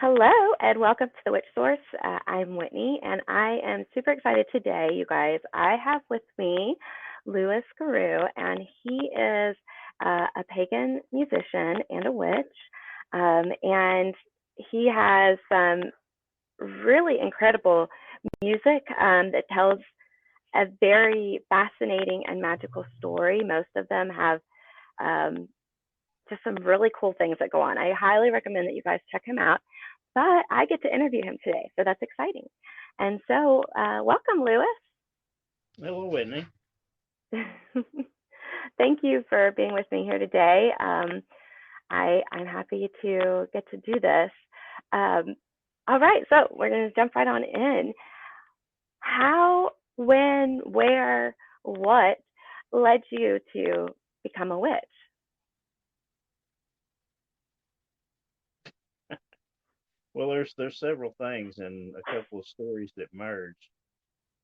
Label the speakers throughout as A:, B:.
A: Hello and welcome to the Witch Source. I'm Whitney and I am super excited today, you guys. I have with me Louis Garou, and he is a pagan musician and a witch. And he has some really incredible music that tells a very fascinating and magical story. Most of them have um, just some really cool things that go on. I highly recommend that you guys check him out. But I get to interview him today, so that's exciting. And so, welcome,
B: Hello, Whitney.
A: Louis. Thank you for being with me here today. I'm happy to get to do this. Um, all right, so we're going to jump right on in. How, when, where, what led you to become a witch?
B: Well, there's several things and a couple of stories that merge.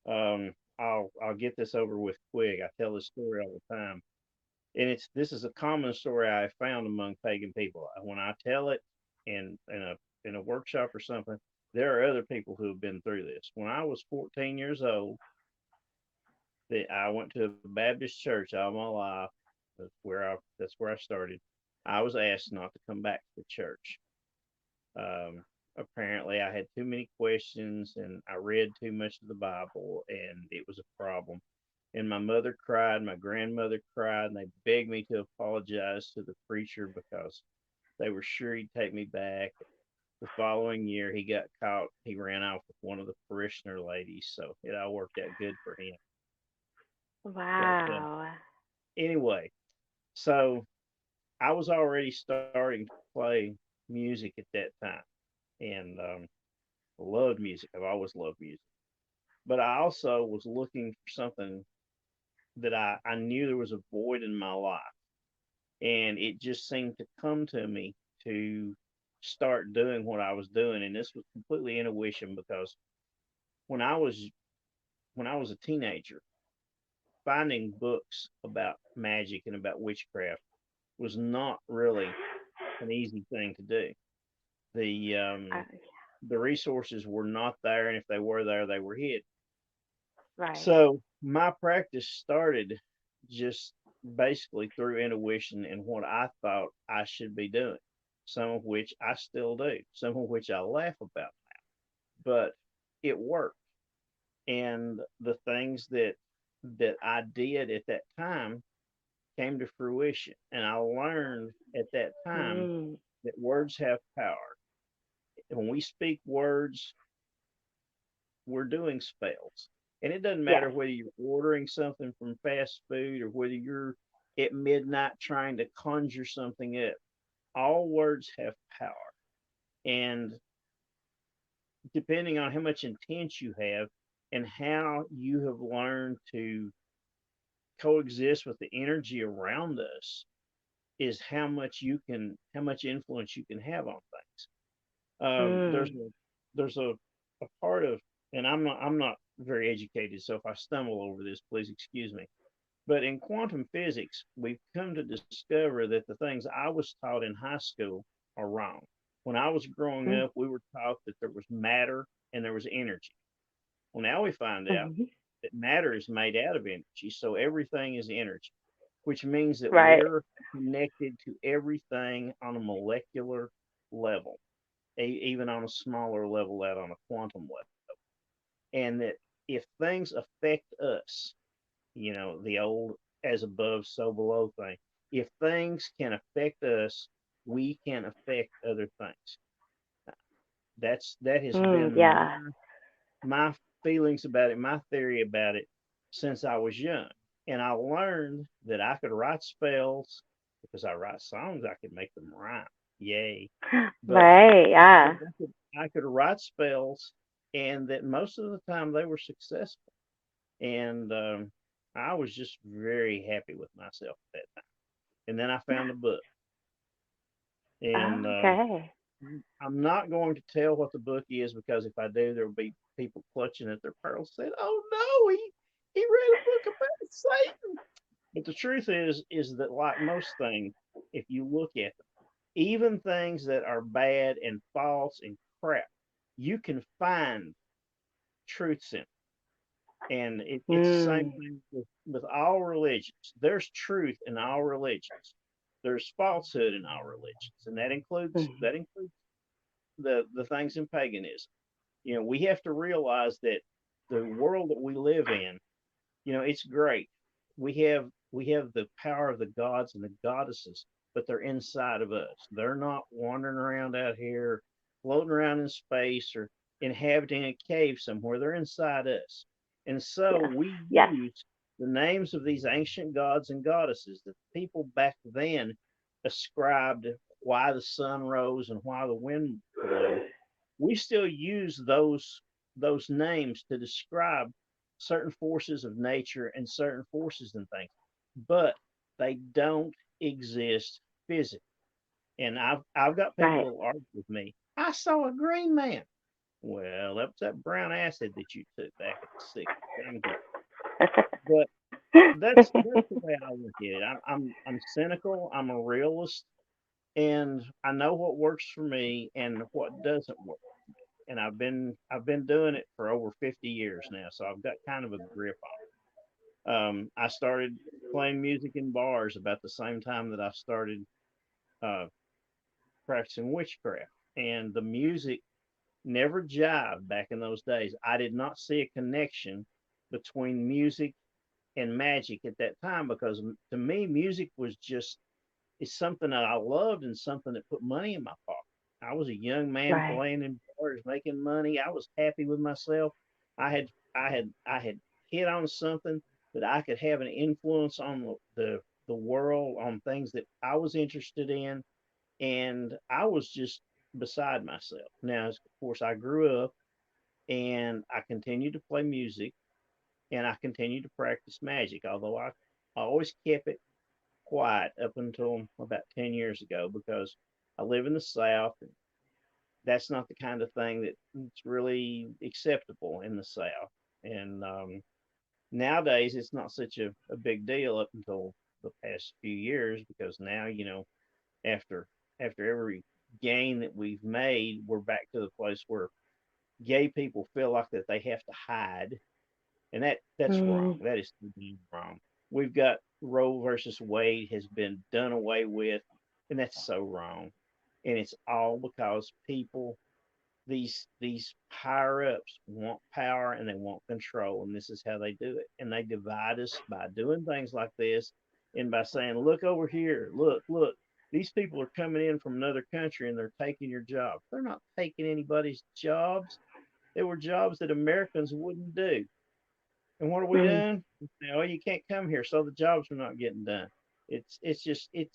B: I'll get this over with quick. I tell this story all the time, and this is a common story I found among pagan people. When I tell it in a workshop or something, there are other people who have been through this. When I was 14 years old, that I went to a Baptist church all my life. That's where I started. I was asked not to come back to the church. Apparently, I had too many questions and I read too much of the Bible, and it was a problem. And my mother cried, my grandmother cried, and they begged me to apologize to the preacher because they were sure he'd take me back. The following year, he got caught. He ran off with one of the parishioner ladies, so it all worked out good for him. But
A: Wow.
B: anyway, so I was already starting to play music at that time, and loved music. I've always loved music. But I also was looking for something that I knew there was a void in my life. And it just seemed to come to me to start doing what I was doing. And this was completely intuition because when I was when I was a teenager, finding books about magic and about witchcraft was not really an easy thing to do. The
A: Uh,
B: the resources were not there, and if they were there, they were hid.
A: right.
B: So my practice started just basically through intuition and what I thought I should be doing, some of which I still do, some of which I laugh about, but it worked. And the things that I did at that time came to fruition. And I learned at that time
A: Mm,
B: that words have power. When we speak words, we're doing spells. And it doesn't
A: yes.
B: matter whether you're ordering something from fast food or whether you're at midnight trying to conjure something up. All words have power. And depending on how much intent you have and how you have learned to coexist with the energy around us is how much influence you can have on things. There's
A: Mm,
B: a part of, and I'm not very educated, so if I stumble over this, please excuse me. But in quantum physics, we've come to discover that the things I was taught in high school are wrong. When I was growing
A: mm,
B: up, we were taught that there was matter and there was energy. Well, now we find out
A: mhm.
B: that matter is made out of energy, so everything is energy, which means that
A: Right.
B: we're connected to everything on a molecular level, even on a smaller level, out on a quantum level. And that if things affect us, the old as above, so below thing, if things can affect us, we can affect other things. That has been
A: Yeah.
B: my feelings about it, my theory about it since I was young. And I learned that I could write spells because I write songs, I could make them rhyme. Yay. But
A: Right.
B: that
A: Yeah.
B: I could write spells and that most of the time they were successful. And I was just very happy with myself at that time. And then I found a book. And
A: Okay.
B: I'm not going to tell what the book is because if I do, there will be people clutching at their pearls saying, "Oh no, he read a book about Satan." But the truth is that like most things, if you look at them, even things that are bad and false and crap. You can find truths in it. And it's the same
A: Mm.
B: thing with all religions. There's truth in all religions. There's falsehood in all religions, and
A: Mm.
B: that includes the things in paganism. We have to realize that the world that we live in, it's great. We have the power of the gods and the goddesses, but they're inside of us. They're not wandering around out here, floating around in space or inhabiting a cave somewhere. They're inside us. And so
A: Yes.
B: we
A: Yes.
B: use the names of these ancient gods and goddesses that people back then ascribed why the sun rose and why the wind blew. We still use those names to describe certain forces of nature and certain forces and things, but they don't exist physically. And I've got people
A: Right.
B: that argue with me. I saw a green man. Well, that was that brown acid that you took back in the '60s. I'm good. But that's the way I look at it. I'm cynical. I'm a realist, and I know what works for me and what doesn't work. And I've been doing it for over 50 years now, so I've got kind of a grip on it. I started playing music in bars about the same time that I started uh, practicing witchcraft, and the music never jived back in those days. I did not see a connection between music and magic at that time because to me, music was just it's something that I loved and something that put money in my pocket. I was a young man
A: Right.
B: playing in bars, making money. I was happy with myself. I had hit on something that I could have an influence on the world, on things that I was interested in, and I was just beside myself. Now, of course, I grew up and I continued to play music and I continued to practice magic, although I always kept it quiet up until about 10 years ago because I live in the South. And that's not the kind of thing that's really acceptable in the South. And nowadays, it's not such a big deal up until the past few years because now, after after every gain that we've made, we're back to the place where gay people feel like that they have to hide, and that's wrong.
A: Mm.
B: That is wrong. We've got Roe versus Wade has been done away with, and that's so wrong. And it's all because people, these higher ups, want power and they want control, and this is how they do it. And they divide us by doing things like this, and by saying, "Look over here, look." These people are coming in from another country and they're taking your jobs. They're not taking anybody's jobs. They were jobs that Americans wouldn't do. And what are we
A: Mm.
B: doing? Oh, you can't come here, so the jobs are not getting done. It's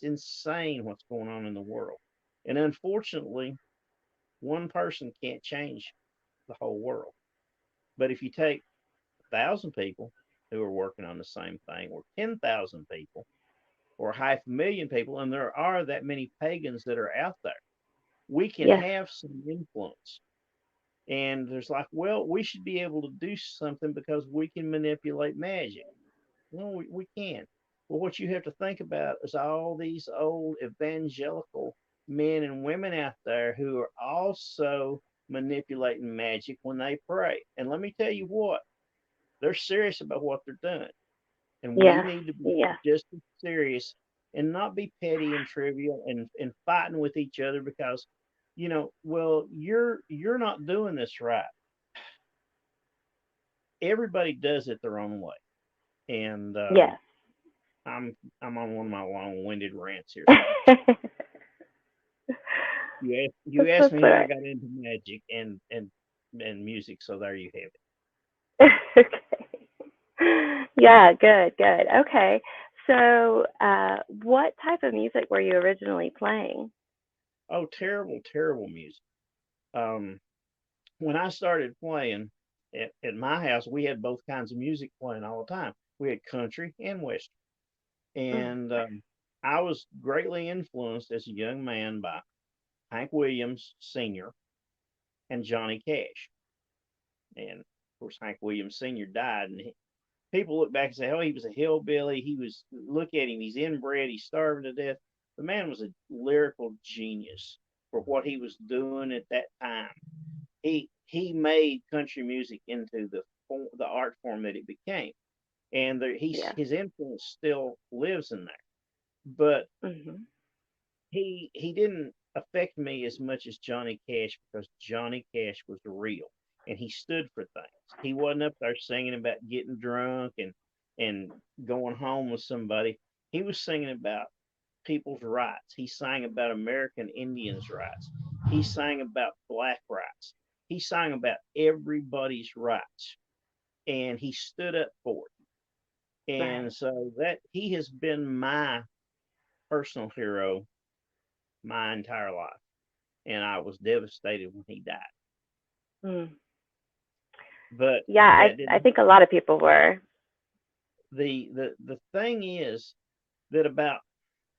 B: insane what's going on in the world. And unfortunately, one person can't change the whole world. But if you take 1,000 people who are working on the same thing, or 10,000 people, or 500,000 people, and there are that many pagans that are out there, we can
A: Yes.
B: have some influence. And there's like, well, we should be able to do something because we can manipulate magic. Well, we can. Well, what you have to think about is all these old evangelical men and women out there who are also manipulating magic when they pray. And let me tell you what, they're serious about what they're doing. And we
A: Yes.
B: need to be
A: Yes.
B: just as serious and not be petty and trivial and fighting with each other because, well, you're not doing this right. Everybody does it their own way. And
A: Yes.
B: I'm on one of my long-winded rants here. So you asked
A: That's
B: me
A: all
B: how I
A: right.
B: got into magic and music, so there you have it.
A: Okay. Yeah, good, good. Okay. So, what type of music were you originally playing?
B: Oh, terrible, terrible music. Um, when I started playing at my house, we had both kinds of music playing all the time. We had country and western,
A: Mm.
B: and I was greatly influenced as a young man by Hank Williams Sr. and Johnny Cash. And of course, Hank Williams Sr. died, and people look back and say, "Oh, he was a hillbilly. He was look at him. He's inbred. He's starving to death." The man was a lyrical genius for what he was doing at that time. he made country music into the art form that it became, and
A: Yeah.
B: his influence still lives in there. But
A: Mhm.
B: he didn't affect me as much as Johnny Cash, because Johnny Cash was real and he stood for things. He wasn't up there singing about getting drunk and going home with somebody. He was singing about people's rights. He sang about American Indians' rights. He sang about black rights. He sang about everybody's rights, and he stood up for it.
A: Right.
B: And so that he has been my personal hero my entire life, and I was devastated when he died.
A: Mm.
B: But
A: Yeah,
B: that
A: I
B: didn't.
A: think a lot of people were.
B: The thing is that about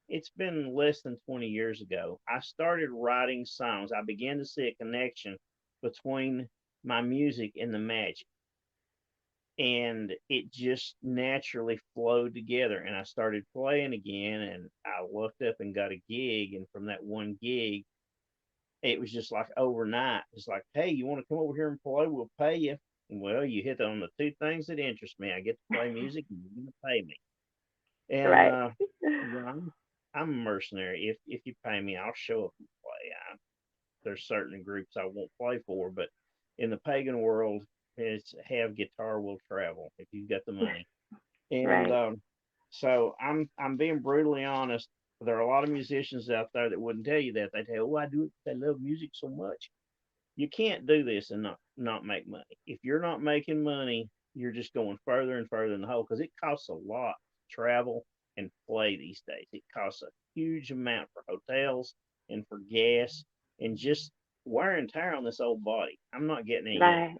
B: it's been less than 20 years ago, I started writing songs. I began to see a connection between my music and the magic, and it just naturally flowed together. And I started playing again, and I looked up and got a gig, and from that one gig, it was just like overnight. It's like, hey, you want to come over here and play? We'll pay you. Well, you hit on the two things that interest me. I get to play music, and you're going to pay me. And
A: Right.
B: you know, I'm a mercenary. If you pay me, I'll show up and play. There's certain groups I won't play for, but in the pagan world, it's have guitar will travel if you've got the money. And
A: Right.
B: so I'm being brutally honest. There are a lot of musicians out there that wouldn't tell you that. They tell, "Oh, I do it because I love music so much." You can't do this and not make money. If you're not making money, you're just going further and further in the hole, because it costs a lot to travel and play these days. It costs a huge amount for hotels and for gas and just wear and tear on this old body. I'm not getting any younger.
A: Right.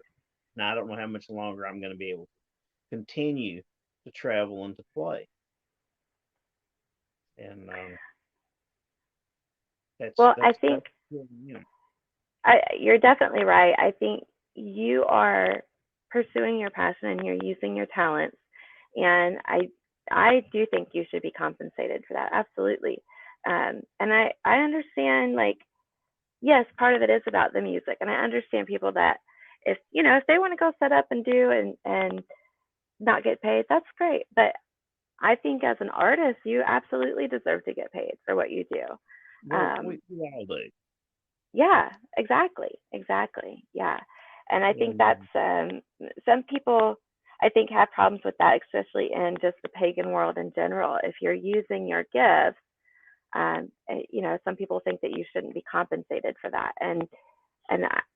B: Now I don't know how much longer I'm going to be able to continue to travel and to play. And
A: Well, I
B: that's
A: think
B: you know.
A: you're definitely right. I think you are pursuing your passion and you're using your talents, and I do think you should be compensated for that. Absolutely. And I understand, like, yes, part of it is about the music, and I understand people that if they want to go set up and do and not get paid, that's great. But I think as an artist, you absolutely deserve to get paid for what you do.
B: Well, we all do.
A: Yeah, exactly, exactly. Yeah, and I think that's
B: And
A: some people I think have problems with that, especially in just the pagan world in general. If you're using your gifts, some people think that you shouldn't be compensated for that, and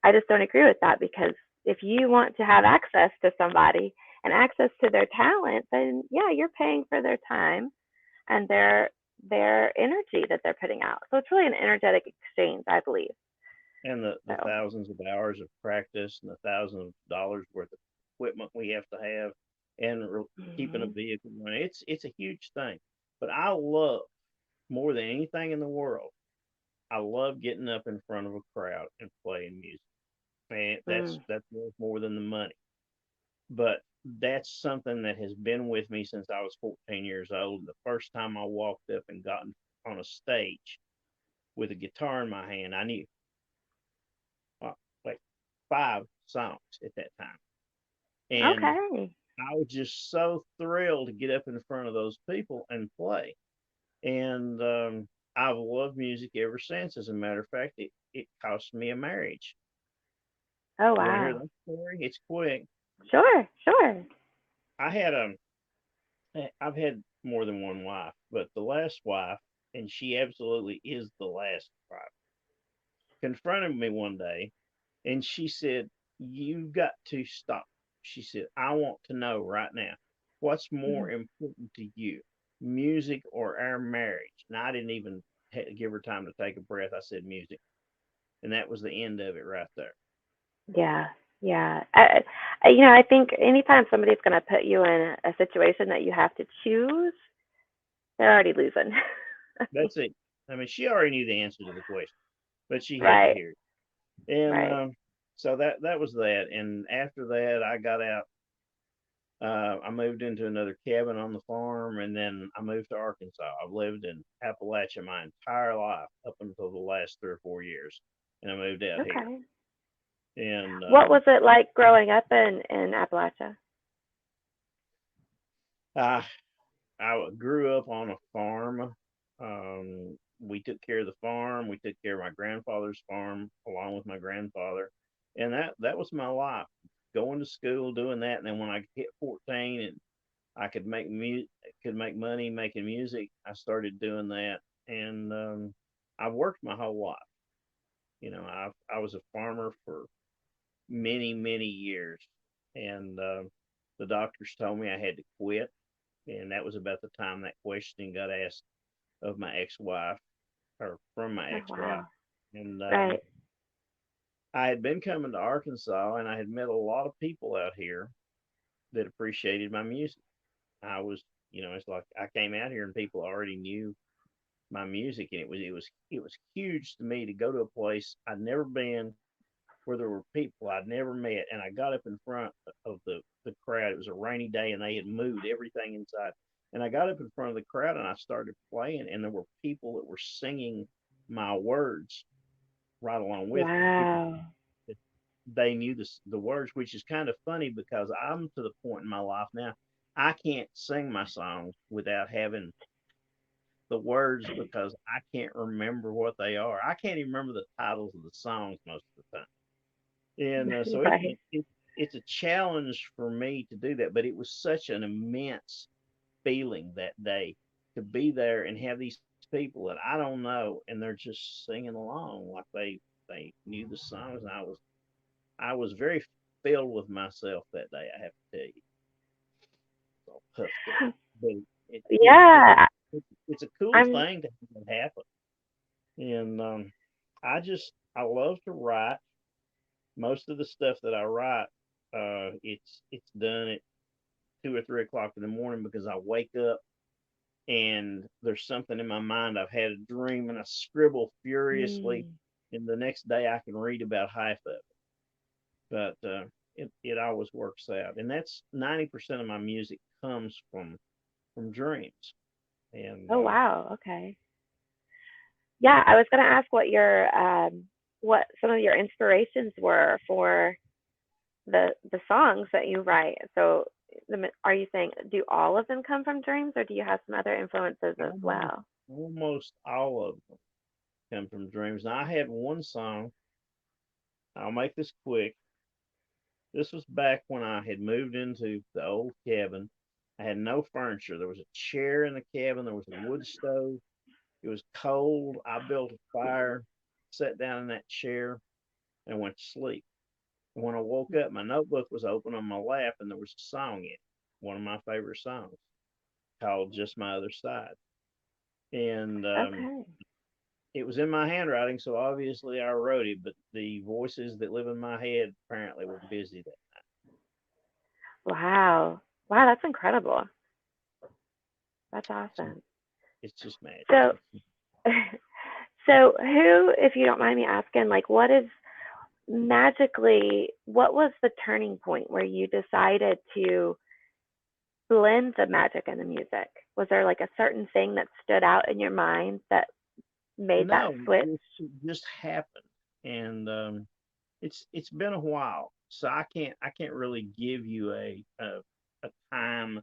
A: I just don't agree with that, because if you want to have access to somebody and access to their talent, then yeah, you're paying for their time and their energy that they're putting out. So it's really an energetic exchange, I believe.
B: the
A: So,
B: thousands of hours of practice and the thousands of dollars worth of equipment we have to have, and keeping a
A: mhm.
B: vehicle running. It's a huge thing. But I love, more than anything in the world, I love getting up in front of a crowd and playing music. Man,
A: Mm.
B: that's worth more than the money. But that's something that has been with me since I was 14 years old. The first time I walked up and got on a stage with a guitar in my hand, I knew uh, like 5 songs at that time. And
A: Okay.
B: I was just so thrilled to get up in front of those people and play. And I've loved music ever since. As a matter of fact, it cost me a marriage.
A: Oh
B: You want to hear
A: wow.
B: that story? It's quick.
A: Sure, sure.
B: I had I've had more than one wife, but the last wife, and she absolutely is the last wife, confronted me one day, and she said, "You've got to stop." She said, "I want to know right now, what's more
A: Mhm.
B: important to you, music or our marriage?" And I didn't even give her time to take a breath. I said, "Music." And that was the end of it right there.
A: Yeah, yeah. I think anytime somebody's going to put you in a situation that you have to choose, they're already losing.
B: That's it. I mean, she already knew the answer to the question, but she had to
A: Right,
B: hear it. And
A: right.
B: so that was that. And after that, I got out. I moved into another cabin on the farm, and then I moved to Arkansas. I've lived in Appalachia my entire life up until the last 3 or 4 years, and I moved out here.
A: Okay.
B: And
A: What was it like growing up in Appalachia?
B: I I grew up on a farm. We took care of the farm. We took care of my grandfather's farm along with my grandfather, and that was my life. Going to school, doing that, and then when I hit 14 and I could make money making music, I started doing that, and I've worked my whole life. I was a farmer for many years, and the doctors told me I had to quit, and that was about the time that question got asked of my ex-wife or from my
A: Oh
B: ex-wife.
A: wow.
B: And
A: Right.
B: I had been coming to Arkansas, and I had met a lot of people out here that appreciated my music. I was, it's like I came out here and people already knew my music, and it was huge to me to go to a place I'd never been, where there were people I'd never met, and I got up in front of the crowd. It was a rainy day, and they had moved everything inside. And I got up in front of the crowd, and I started playing, and there were people that were singing my words right along with me. People
A: Wow.
B: that they knew the words, which is kind of funny because I'm to the point in my life now I can't sing my songs without having the words because I can't remember what they are. I can't even remember the titles of the songs most of the time. And so
A: Right.
B: it's a challenge for me to do that, but it was such an immense feeling that day to be there and have these people that I don't know, and they're just singing along like they knew the songs. And I was very filled with myself that day. I have to tell you, so puffed up, but it it, it
A: Yeah.
B: it's a cool
A: I'm
B: thing to have it happen. And I love to write. Most of the stuff that I write, it's done at 2 or 3 o'clock in the morning because I wake up and there's something in my mind. I've had a dream and I scribble furiously,
A: mm.
B: and the next day I can read about half of it. But it always works out, and that's 90% of my music comes from dreams. And
A: Oh wow. Okay. Yeah, I was going to ask what some of your inspirations were for the songs that you write. So, are you saying do all of them come from dreams, or do you have some other influences as
B: almost
A: well?
B: almost all of them come from dreams. Now I had one song. I'll make this quick. This was back when I had moved into the old cabin. I had no furniture. There was a chair in the cabin. There was a wood stove. It was cold. I built a fire, sat down in that chair, and went to sleep. And when I woke up, my notebook was open on my lap, and there was a song in it, one of my favorite songs called "Just My Other Side." And
A: Okay.
B: it was in my handwriting, so obviously I wrote it. But the voices that live in my head apparently were busy that
A: Wow. Wow, that's incredible. That's
B: night.
A: awesome.
B: It's just magic.
A: So, so who, if you don't mind me asking, like, what was the turning point where you decided to blend the magic and the music? Was there like a certain thing that stood out in your mind that made that
B: No,
A: switch?
B: it just happened, and it's been a while, so I can't really give you a time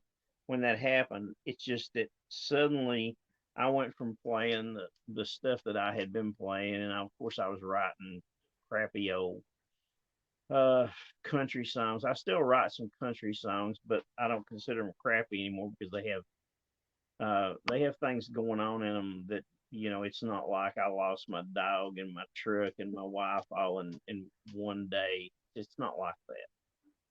B: when that happened. It's just that suddenly I went from playing the stuff that I had been playing, and of course I was writing crappy old uh country songs. I still write some country songs, but I don't consider them crappy anymore because they have things going on in them that it's not like I lost my dog and my truck and my wife all in one day. It's not like that.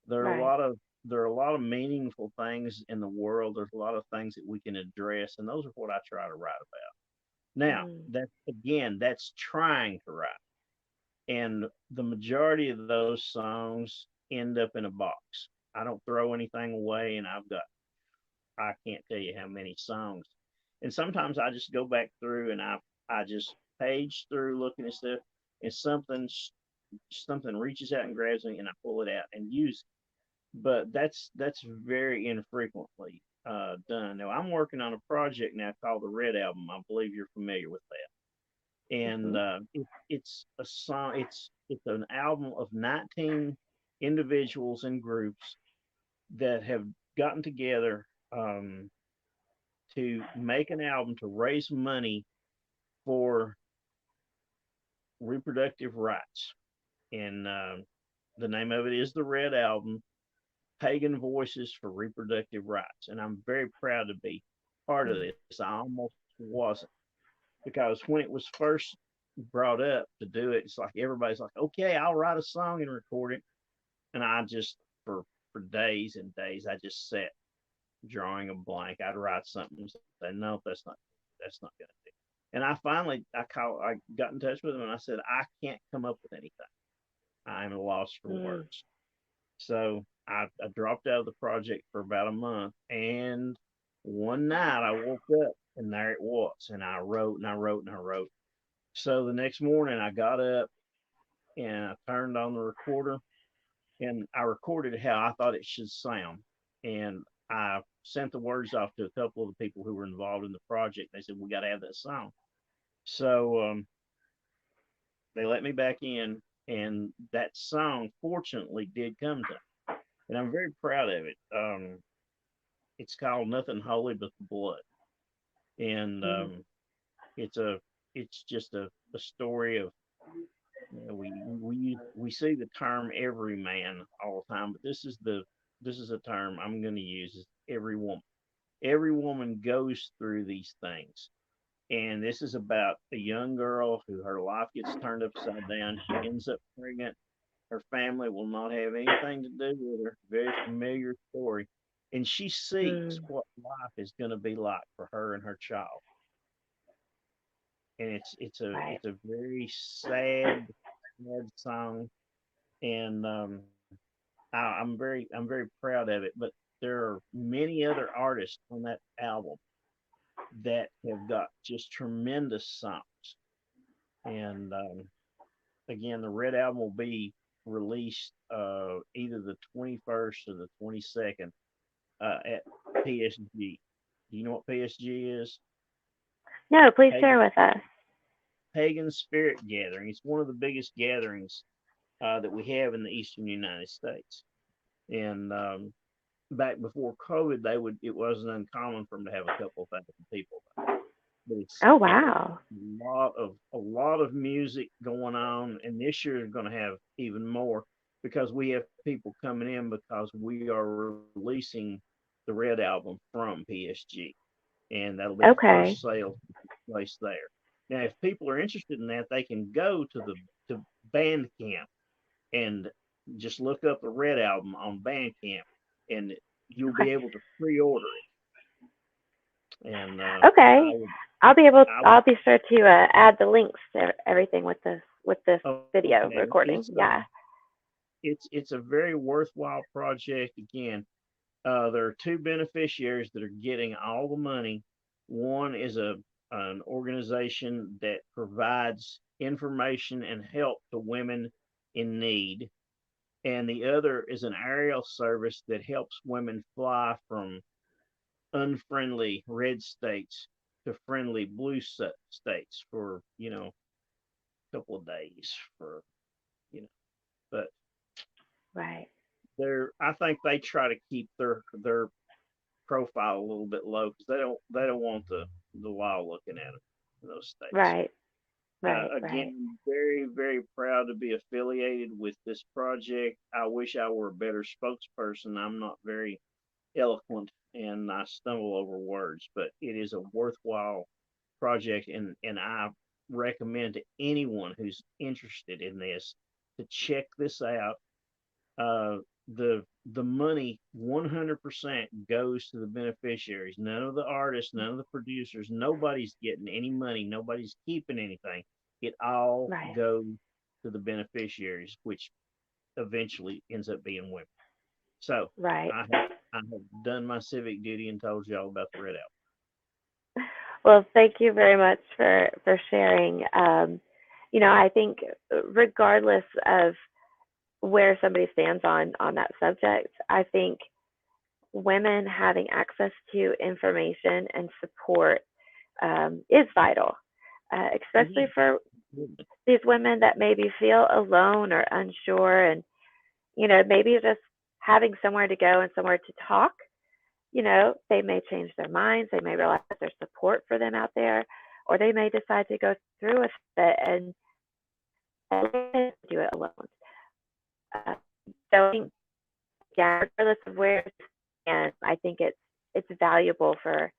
B: There are a
A: Right.
B: lot of there are a lot of meaningful things in the world. There's a lot of things that we can address, and those are what I try to write about. Now,
A: Mm.
B: that's trying to write, and the majority of those songs end up in a box. I don't throw anything away, and I can't tell you how many songs. And sometimes I just go back through and I just page through looking at stuff, and something reaches out and grabs me, and I pull it out and use it. But that's very infrequently done. Now I'm working on a project now called the Red Album. I believe you're familiar with that. and
A: Mhm.
B: it's a song. It's an album of 19 individuals and groups that have gotten together to make an album to raise money for reproductive rights. And the name of it is the Red Album, Pagan Voices for Reproductive Rights. And I'm very proud to be part of
A: Mm.
B: this. I almost wasn't because when it was first brought up to do it, it's like everybody's like, okay, I'll write a song and record it. And I just, for days and days, I just sat drawing a blank. I'd write something and say, no, that's not going to do. And I got in touch with him and I said, I can't come up with anything. I'm lost for
A: Mm.
B: words. So I dropped out of the project for about a month. And one night I woke up and there it was. And I wrote and I wrote and I wrote. So the next morning I got up and I turned on the recorder and I recorded how I thought it should sound. And I sent the words off to a couple of the people who were involved in the project. They said, we got to have that song. So they let me back in, and that song fortunately did come to me. And I'm very proud of it. It's called Nothing Holy But the Blood. And
A: Mm.
B: it's a it's just a story of we see the term every man all the time, but this is a term I'm going to use is every woman. Every woman goes through these things, and this is about a young girl who her life gets turned upside down. She ends up pregnant. Her family will not have anything to do with her. Very familiar story, and she sees
A: Mm.
B: what life is going to be like for her and her child. And
A: Right.
B: it's a very sad song, and I'm very proud of it. But there are many other artists on that album that have got just tremendous songs. And again, the Red Album will be released either the 21st or the 22nd at PSG. Do you know what PSG is?
A: No, please
B: Pagan,
A: share with us.
B: Pagan Spirit Gathering. It's one of the biggest gatherings that we have in the eastern United States. And back before COVID, it wasn't uncommon for them to have a couple of thousand people. But
A: Oh,
B: it's
A: wow.
B: a lot of music going on, and this year is going to have even more because we have people coming in because we are releasing the Red Album from PSG, and that'll be the first
A: Okay.
B: sale place there. Now, if people are interested in that, they can go to Bandcamp and just look up the Red Album on Bandcamp, and you'll be
A: Okay.
B: able to pre-order it. And
A: Okay.
B: I would
A: I'll be sure to add the links to everything with this video
B: okay,
A: recording. Yeah.
B: it's a very worthwhile project. Again, there are two beneficiaries that are getting all the money. One is a an organization that provides information and help to women in need, and the other is an aerial service that helps women fly from unfriendly red states to friendly blue states for a couple of days for you know. But
A: Right.
B: I think they try to keep their profile a little bit low because they don't want the law looking at them in those states.
A: Right. Right. Right.
B: Again, very very proud to be affiliated with this project. I wish I were a better spokesperson. I'm not very eloquent and I stumble over words, but it is a worthwhile project, and I recommend to anyone who's interested in this to check this out. Uh, the money 100% goes to the beneficiaries. None of the artists, none of the producers, nobody's getting any money. Nobody's keeping anything. It all
A: Right.
B: goes to the beneficiaries, which eventually ends up being women. So
A: Right.
B: I have done my civic duty and told you all about the Red Album.
A: Well, thank you very much for sharing. I think regardless of where somebody stands on that subject, I think women having access to information and support is vital. especially
B: Yeah.
A: for these women that maybe feel alone or unsure, and maybe just having somewhere to go and somewhere to talk. They may change their minds. They may realize there's support for them out there, or they may decide to go through with it and do it alone. Uh, so I think, yeah, regardless of where, and I think it's valuable for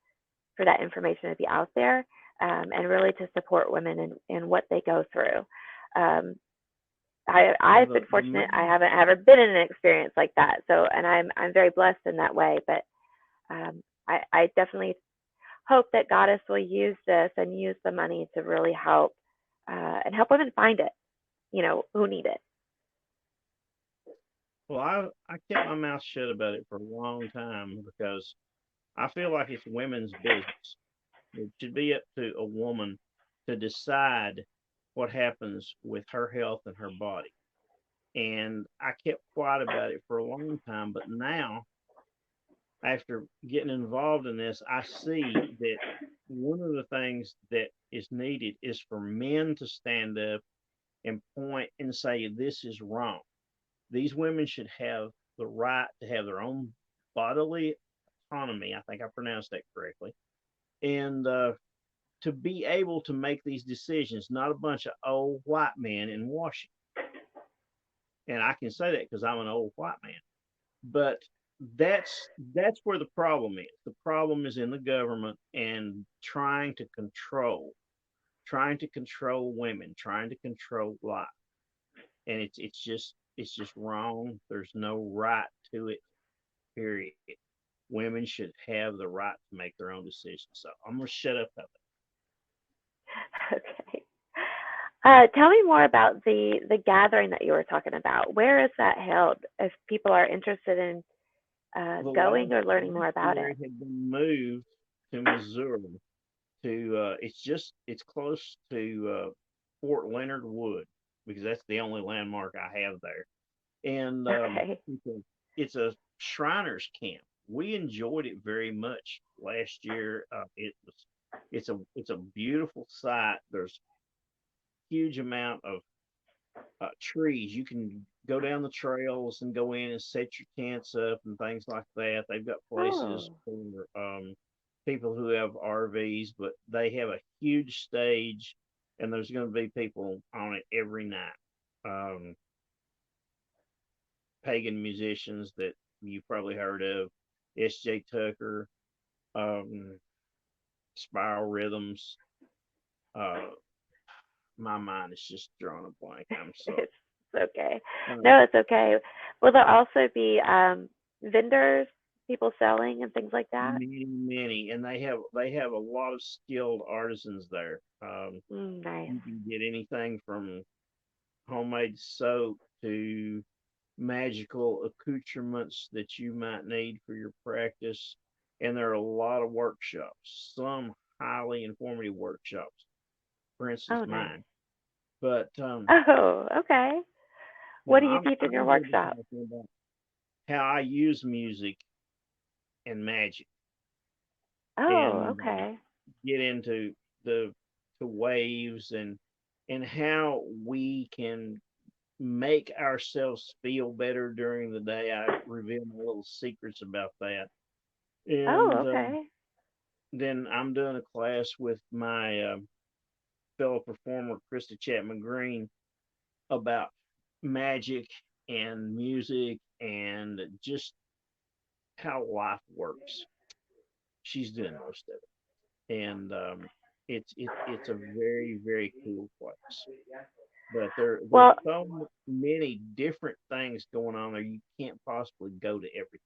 A: that information to be out there, and really to support women in what they go through. Um,
B: Well,
A: I've been
B: the
A: fortunate. I
B: main,
A: haven't ever been in an experience like that. So, and I'm very blessed in that way. But I definitely hope that Goddess will use this and use the money to really help, and help women find it. Who need it.
B: well, I kept my mouth shut about it for a long time because I feel like it's women's business. It should be up to a woman to decide what happens with her health and her body. And I kept quiet about it for a long time, but now after getting involved in this, I see that one of the things that is needed is for men to stand up and point and say, this is wrong. These women should have the right to have their own bodily autonomy. I think I pronounced that correctly. And to be able to make these decisions, not a bunch of old white men in Washington. And I can say that because I'm an old white man. But that's where the problem is. The problem is in the government and trying to control women, trying to control life. And it's just wrong. There's no right to it, period. Women should have the right to make their own decisions. So I'm gonna shut up about
A: Okay. Tell me more about the gathering that you were talking about. Where is that held? If people are interested in
B: that.
A: going or learning more about
B: Year
A: it.
B: it had been moved to Missouri to it's close to Fort Leonard Wood because that's the only landmark I have there. And
A: Okay.
B: it's a Shriners camp. We enjoyed it very much last year. It's a beautiful site. There's huge amount of trees. You can go down the trails and go in and set your tents up and things like that. They've got places
A: Oh.
B: for people who have RVs, but they have a huge stage, and there's going to be people on it every night. Um, Pagan musicians that you've probably heard of, S.J. Tucker, um, Spiral Rhythms. Uh, my mind is just drawing a blank. I'm sorry.
A: It's okay.
B: Uh,
A: No, it's okay. Will there also be vendors, people selling and things like that?
B: many, and they have a lot of skilled artisans there.
A: Nice.
B: You can get anything from homemade soap to magical accoutrements that you might need for your practice. And there are a lot of workshops, some highly informative workshops, for instance,
A: Oh, nice.
B: mine. But
A: Oh, okay. What do you
B: I'm
A: teach in your
B: I'm here to
A: workshop?
B: talk about how I use music and magic
A: Oh,
B: and
A: okay.
B: get into the waves and how we can make ourselves feel better during the day. I reveal my little secrets about that.
A: Oh,
B: And
A: okay.
B: then I'm doing a class with my fellow performer, Krista Chapman Green, about magic and music and just how life works. She's doing most of it. And it's a very, very cool place. But there's
A: Well,
B: so many different things going on there. You can't possibly go to everything.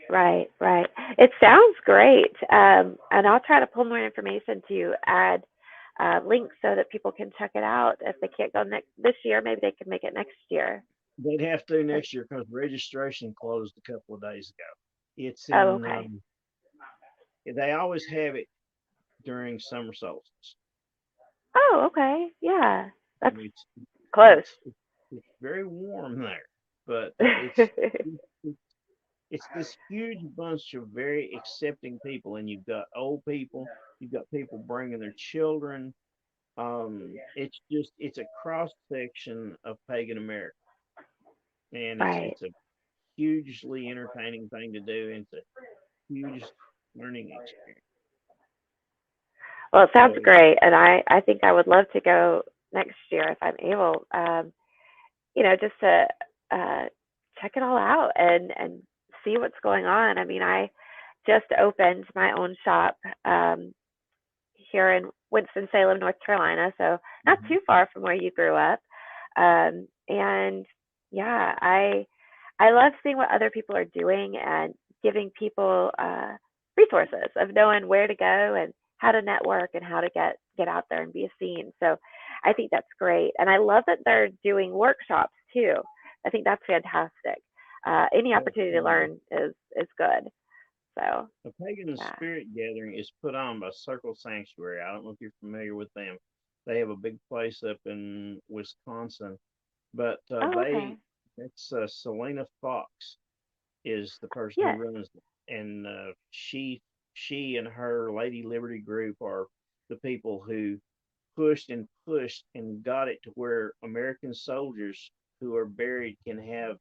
A: right, right. It sounds great. And I'll try to pull more information to add links so that people can check it out. If they can't go next this year, maybe they can make it next year.
B: They'd have to next year because registration closed a couple of days ago. It's
A: Oh,
B: in.
A: okay.
B: They always have it during summer solstice.
A: Oh, okay. Yeah, that's
B: It's
A: close.
B: it's it's very warm there, but
A: Okay.
B: it's this huge bunch of very accepting people, and you've got old people, you've got people bringing their children. It's a cross section of pagan America, and
A: Right.
B: it's a hugely entertaining thing to do, and it's a huge learning experience.
A: Well, it sounds
B: So
A: great, and I think I would love to go next year if I'm able. Just to uh, check it all out and see what's going on. I mean, I just opened my own shop here in Winston-Salem, North Carolina, so not
B: mhm.
A: too far from where you grew up. And yeah, I love seeing what other people are doing and giving people resources of knowing where to go and how to network and how to get out there and be seen. So I think that's great, and I love that they're doing workshops too. I think that's fantastic. Any opportunity to
B: Absolutely.
A: learn is good. So
B: The Pagan
A: yeah.
B: Spirit Gathering is put on by Circle Sanctuary. I don't know if you're familiar with them. They have a big place up in Wisconsin, but
A: Oh, okay.
B: it's Selena Fox is the person who
A: Yes.
B: runs it, and she and her Lady Liberty group are the people who pushed and got it to where American soldiers who are buried can have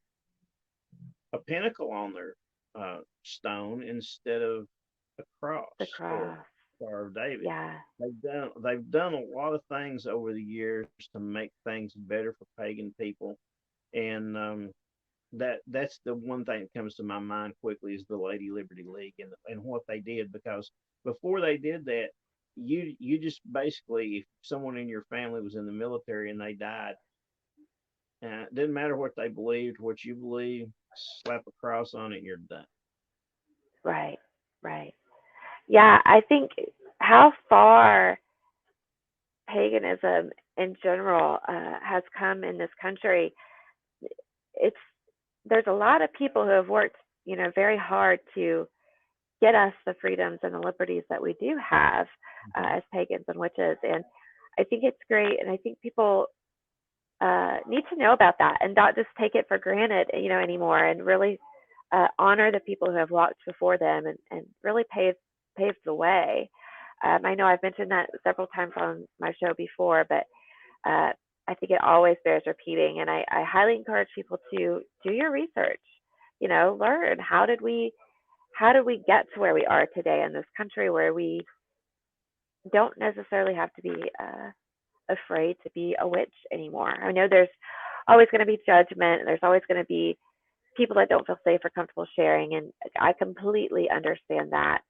B: a pinnacle on their stone instead of a
A: The
B: cross or
A: cross.
B: Star of David.
A: Yeah.
B: They've done a lot of things over the years to make things better for pagan people, and that's the one thing that comes to my mind quickly is the Lady Liberty League and what they did, because before they did that, you just basically, if someone in your family was in the military and they died, it didn't matter what they believed, what you believe, slap a cross on it, and you're done.
A: Right. Right. Yeah, I think how far paganism in general has come in this country, it's there's a lot of people who have worked, very hard to get us the freedoms and the liberties that we do have
B: Mhm.
A: as pagans and witches. And I think it's great, and I think people need to know about that and not just take it for granted, anymore, and really honor the people who have walked before them and really paved the way. I know I've mentioned that several times on my show before, but uh, I think it always bears repeating. And I highly encourage people to do your research. Learn how did we get to where we are today in this country where we don't necessarily have to be afraid to be a witch anymore. I know there's always going to be judgment. There's always going to be people that don't feel safe or comfortable sharing, and I completely understand that.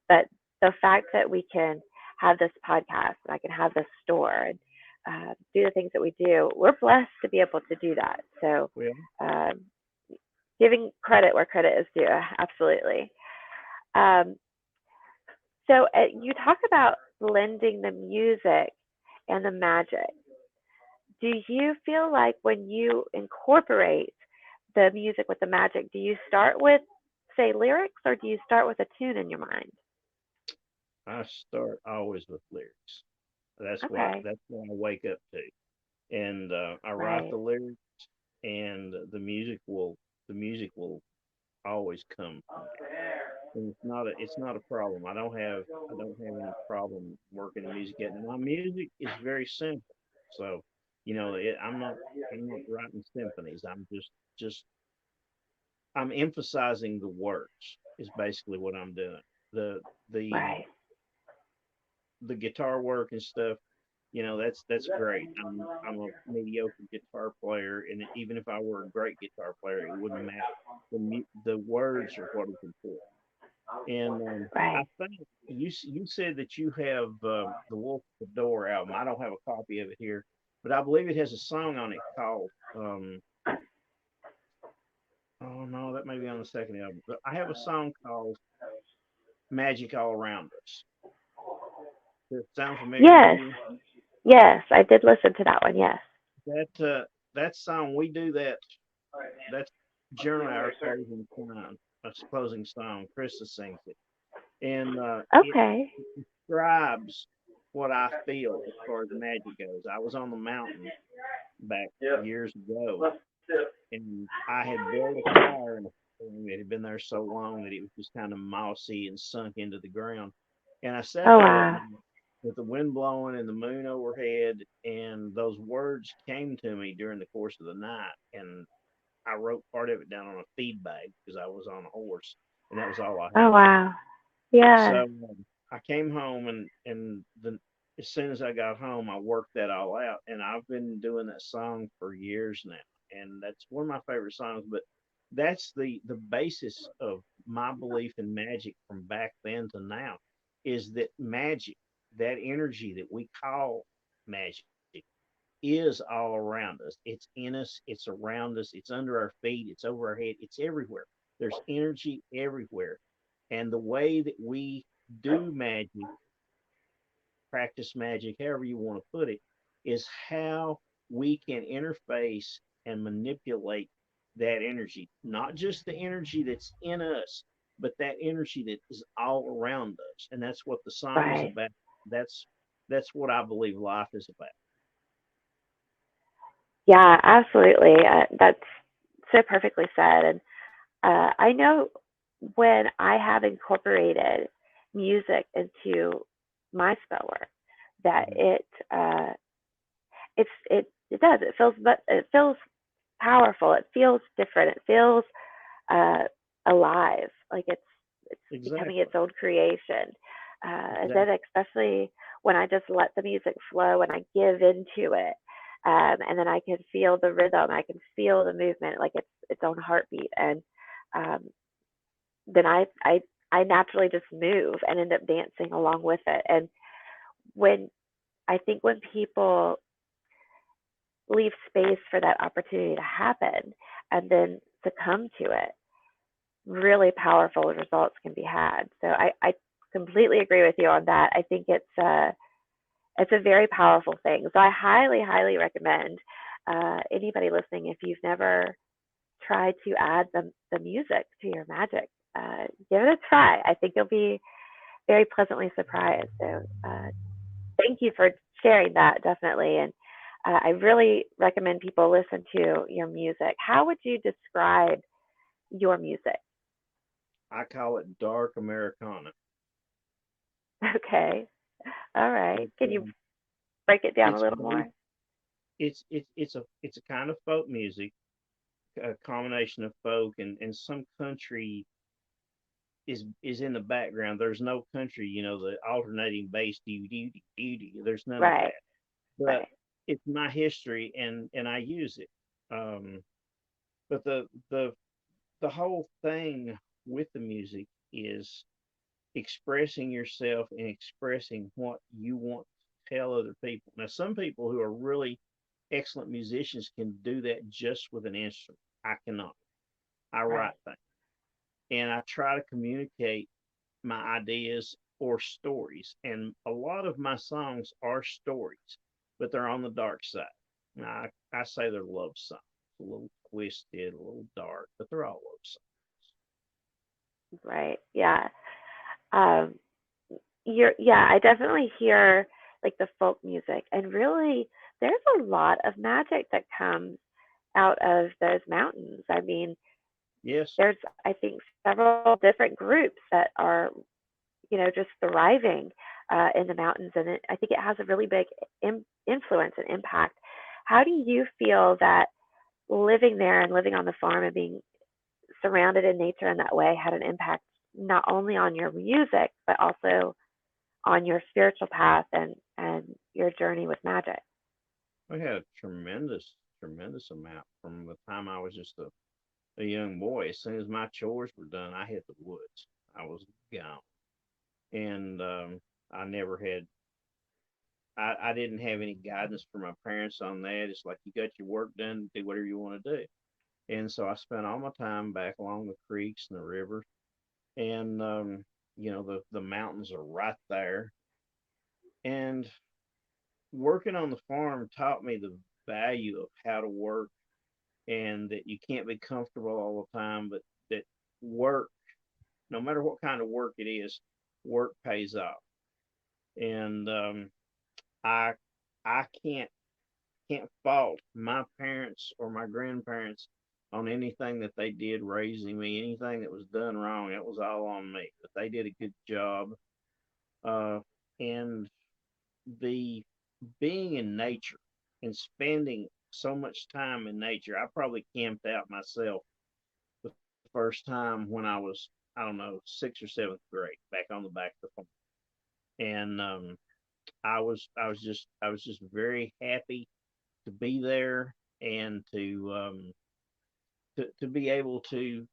A: But the fact that we can have this podcast and I can have this store and do the things that we do, we're blessed to be able to do that. So,
B: Well,
A: um, giving credit where credit is due, absolutely. Um, so, you talk about blending the music and the magic. Do you feel like when you incorporate the music with the magic, do you start with, say, lyrics, or do you start with a tune in your mind?
B: I start always with lyrics.
A: Okay.
B: That's what I wake up to, and I write
A: Right.
B: the lyrics, and the music will always come from that. And it's not a problem. I don't have any problem working the music yet. And my music is very simple, so I'm not writing symphonies. I'm emphasizing the words is basically what I'm doing. The the
A: Right.
B: the guitar work and stuff, that's great. I'm a mediocre guitar player, and even if I were a great guitar player, it wouldn't matter. The words are what is important. And I
A: Right.
B: think you said that you have the Wolf at the Door album. I don't have a copy of it here, but I believe it has a song on it called oh no, that may be on the second album. But I have a song called Magic All Around Us. Does it sound familiar to
A: Yes.
B: you?
A: Yes. I did listen to that one. Yes.
B: That song, we do that. That's generally our closing time, closing song. Krista sings it, and it
A: Okay.
B: describes what I feel as far as magic goes. I was on the mountain back years ago, and I had built a fire in a It had been there so long that it was just kind of mossy and sunk into the ground. And I sat
A: Oh
B: there at
A: wow.
B: night with the wind blowing and the moon overhead, and those words came to me during the course of the night. And I wrote part of it down on a feed bag because I was on a horse, and that was all I
A: Oh
B: had.
A: wow.
B: So
A: Yeah.
B: I came home, and as soon as I got home, I worked that all out, and I've been doing that song for years now, and that's one of my favorite songs. But that's the basis of my belief in magic from back then to now, is that magic, that energy that we call magic, is all around us. It's in us, it's around us, it's under our feet, it's over our head, it's everywhere. There's energy everywhere. And the way that we do magic, practice magic, however you want to put it, is how we can interface and manipulate that energy. Not just the energy that's in us, but that energy that is all around us. And that's what the song is
A: Right.
B: about. That's that's what I believe life is about.
A: Yeah, absolutely. That's so perfectly said. And I know when I have incorporated music into my spell work, that
B: Mhm.
A: it does. It feels powerful. It feels different. It feels uh, alive. Like it's becoming
B: Exactly.
A: its own creation. And then
B: Exactly.
A: especially when I just let the music flow and I give into it, and then I can feel the rhythm. I can feel the movement, like its own heartbeat, and um, then I naturally just move and end up dancing along with it. And when I think when people leave space for that opportunity to happen and then succumb to it, really powerful results can be had. So I completely agree with you on that. I think it's a very powerful thing. So I highly, highly recommend anybody listening, if you've never tried to add the music to your magic, give it a try. I think you'll be very pleasantly surprised. So thank you for sharing that, definitely. And I really recommend people listen to your music. How would you describe your music?
B: I call it dark Americana.
A: Okay. All right.
B: It's
A: Can you break it down a
B: it's
A: little
B: very
A: more?
B: it's a kind of folk music, a combination of folk and some country is in the background. There's no country, the alternating bass doo. There's none of
A: Right.
B: that. But
A: Right.
B: it's my history and I use it. Um, but the whole thing with the music is expressing yourself and expressing what you want to tell other people. Now, some people who are really excellent musicians can do that just with an instrument. I cannot. I write
A: Right.
B: things and I try to communicate my ideas or stories. And a lot of my songs are stories, but they're on the dark side. Now, I say they're love songs, a little twisted, a little dark, but they're all love songs.
A: Right. Yeah. Um, yeah, I definitely hear like the folk music, and really, there's a lot of magic that comes out of those mountains. I mean,
B: Yes,
A: there's I think several different groups that are just thriving in the mountains, and I think it has a really big influence and impact. How do you feel that living there and living on the farm and being surrounded in nature in that way had an impact not only on your music but also on your spiritual path and your journey with magic?
B: I had a tremendous amount from the time I was just a young boy. As soon as my chores were done, I hit the woods. I was gone. And I never had I didn't have any guidance from my parents on that. It's like you got your work done, do whatever you want to do. And so I spent all my time back along the creeks and the rivers, and the mountains are right there. And working on the farm taught me the value of how to work, and that you can't be comfortable all the time, but that work, no matter what kind of work it is, work pays off. And I I can't fault my parents or my grandparents on anything that they did raising me, anything that was done wrong. It was all on me. But they did a good job. Uh, and the being in nature and spending so much time in nature, I probably camped out myself the first time when I was, I don't know, sixth or seventh grade, back on the back of the farm. And I was just very happy to be there and to be able to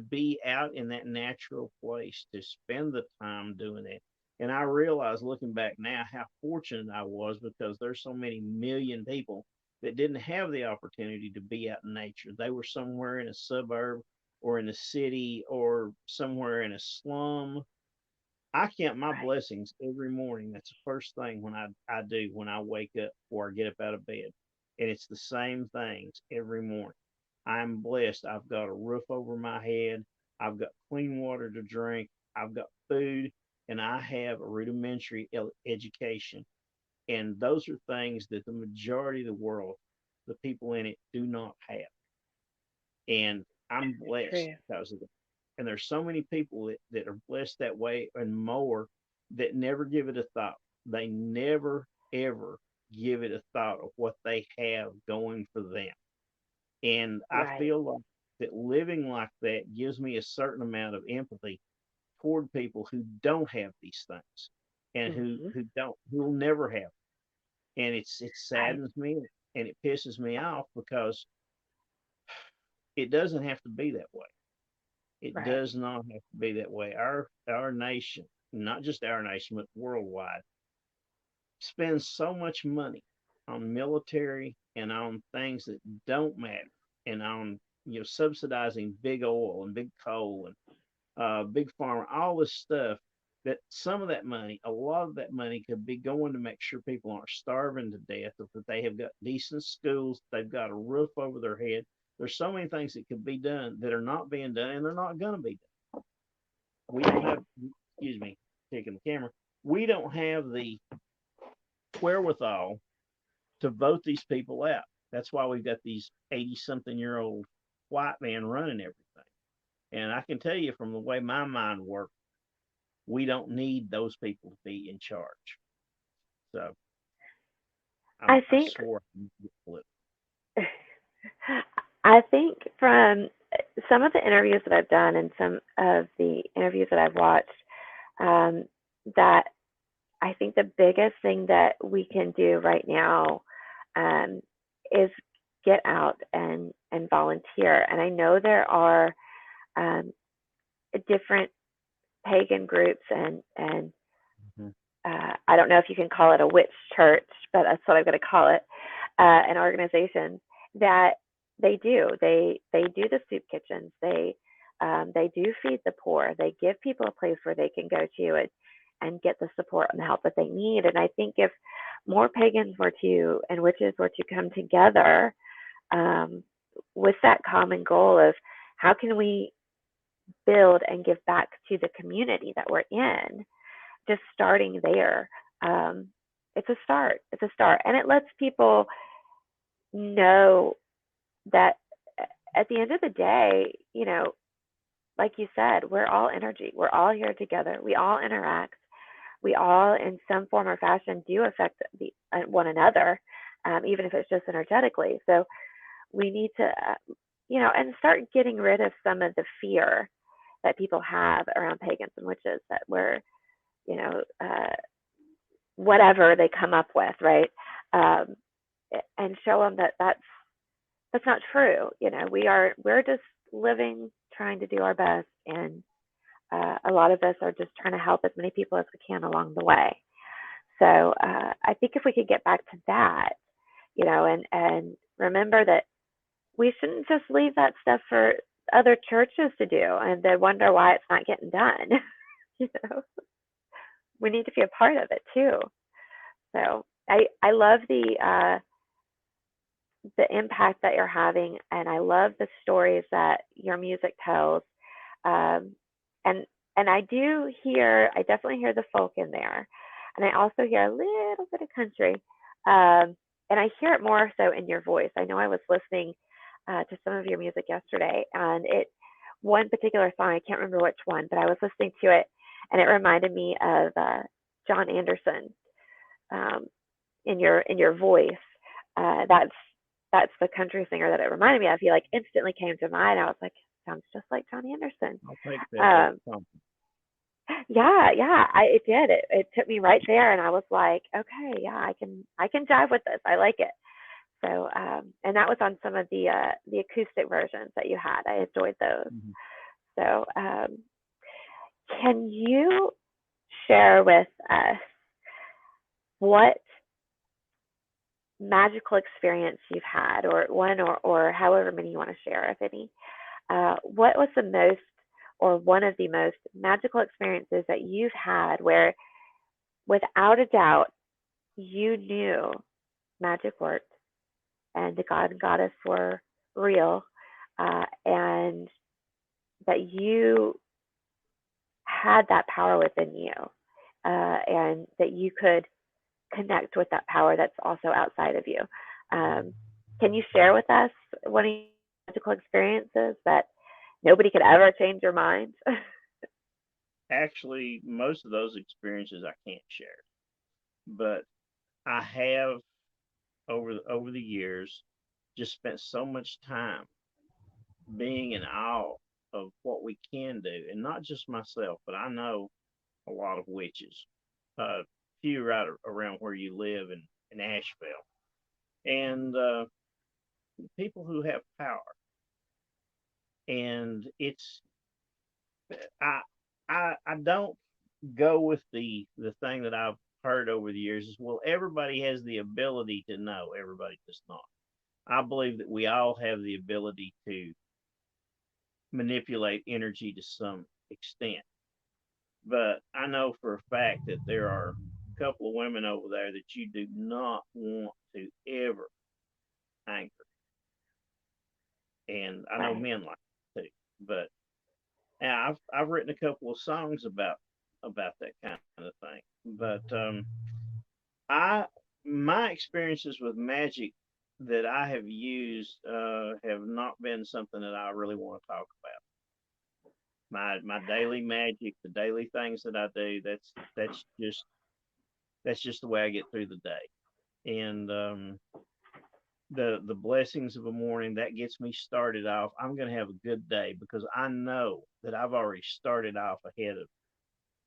B: be out in that natural place, to spend the time doing it. And I realize looking back now how fortunate I was, because there's so many million people that didn't have the opportunity to be out in nature. They were somewhere in a suburb or in a city or somewhere in a slum. I count my
A: Right.
B: blessings every morning. That's the first thing I do when I wake up or I get up out of bed. And it's the same things every morning. I'm blessed. I've got a roof over my head. I've got clean water to drink. I've got food, and I have a rudimentary education. And those are things that the majority of the world, the people in it, do not have. And I'm blessed
A: True.
B: because of it. And there's so many people that are blessed that way and more, that never give it a thought. They never, ever give it a thought of what they have going for them. And I
A: Right.
B: feel like that living like that gives me a certain amount of empathy toward people who don't have these things, and
A: Hmm.
B: who will never have. And it
A: I
B: saddens me and it pisses me off, because it doesn't have to be that way. It
A: right.
B: does not have to be that way. Our nation, not just our nation, but worldwide, spends so much money on military and on things that don't matter, and on, subsidizing big oil and big coal and big pharma, all this stuff. That some of that money, a lot of that money, could be going to make sure people aren't starving to death, or that they have got decent schools, they've got a roof over their head. There's so many things that could be done that are not being done, and they're not going to be done. We don't
A: Right.
B: have, excuse me, taking the camera. We don't have the wherewithal to vote these people out. That's why we've got these 80 something year old white men running everything. And I can tell you from the way my mind works, we don't need those people to be in charge. So
A: I
B: I
A: think
B: swore I get political.
A: I think from some of the interviews that I've done and some of the interviews that I've watched, um, that I think the biggest thing that we can do right now, um, is get out and volunteer. And I know there are, um, different pagan groups
B: Mhm.
A: I don't know if you can call it a witch church, but that's what I'm going to call it, an organization that they do the soup kitchens. They do feed the poor. They give people a place where they can go to and get the support and the help that they need. And I think if more pagans were to and witches were to come together, um, with that common goal of how can we build and give back to the community that we're in, just starting there, um, it's a start. It's a start, and it lets people know that at the end of the day, like you said, we're all energy. We're all here together. We all interact. We all, in some form or fashion, do affect one another, even if it's just energetically. So we need to, and start getting rid of some of the fear that people have around pagans and witches, that we're, you know, uh, whatever they come up with, right? Um, and show them that that's not true. We're just living, trying to do our best, and a lot of us are just trying to help as many people as we can along the way. So I think if we could get back to that, and remember that we shouldn't just leave that stuff for other churches to do and then wonder why it's not getting done. you know, we need to be a part of it too. So I love the impact that you're having, and I love the stories that your music tells. Um, and I definitely hear the folk in there, and I also hear a little bit of country, and I hear it more so in your voice. I know I was listening to some of your music yesterday, and one particular song, I can't remember which one, but I was listening to it, and it reminded me of John Anderson, um, in your voice. That's the country singer that it reminded me of. He like instantly came to mind. I was like, sounds just like John Anderson.
B: I'll take that as
A: Um,
B: a compliment.
A: yeah, it did. It took me right there, and I was like, okay, yeah, I can jive with this. I like it. So, and that was on some of the acoustic versions that you had. I enjoyed those.
B: Mhm.
A: So, can you share with us what magical experience you've had, or one, or however many you want to share, if any? What was the most, or one of the most magical experiences that you've had where, without a doubt, you knew magic worked and the god and goddess were real, and that you had that power within you, and that you could connect with that power that's also outside of you? Um, can you share with us one of your magical experiences that nobody could ever change your mind?
B: Actually, most of those experiences I can't share, but I have over the years just spent so much time being in awe of what we can do, and not just myself, but I know a lot of witches, few right around where you live in Asheville, and people who have power. And it's I I don't go with the thing that I've heard over the years is, well, everybody has the ability to know. Everybody does not. I believe that we all have the ability to manipulate energy to some extent. But I know for a fact that there are a couple of women over there that you do not want to ever anger. And I know
A: Right.
B: men like it too. But and I've written a couple of songs about that kind of thing. But I my experiences with magic that I have used have not been something that I really want to talk about. My daily magic, the daily things that I do, that's just the way I get through the day. And the blessings of a morning that gets me started off. I'm going to have a good day because I know that I've already started off ahead of